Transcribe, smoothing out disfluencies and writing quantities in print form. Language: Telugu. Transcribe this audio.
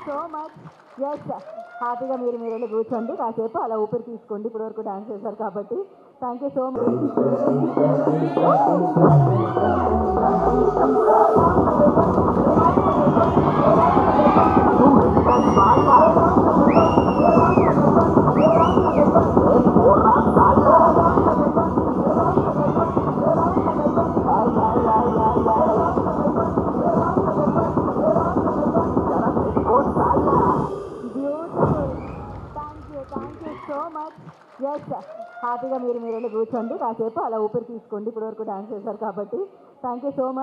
So much. ఎస్, హ్యాపీగా మీరు వెళ్ళి కూర్చోండి, కాసేపు అలా ఊపిరి తీసుకోండి. ఇప్పటి వరకు డాన్స్ చేశారు కాబట్టి thank you so much. So much. Yes, హ్యాపీగా మీరు వెళ్ళి కూర్చోండి, కాసేపు అలా ఊపిరి తీసుకోండి. ఇప్పటి వరకు డాన్స్ చేశారు కాబట్టి థ్యాంక్ యూ సో మచ్.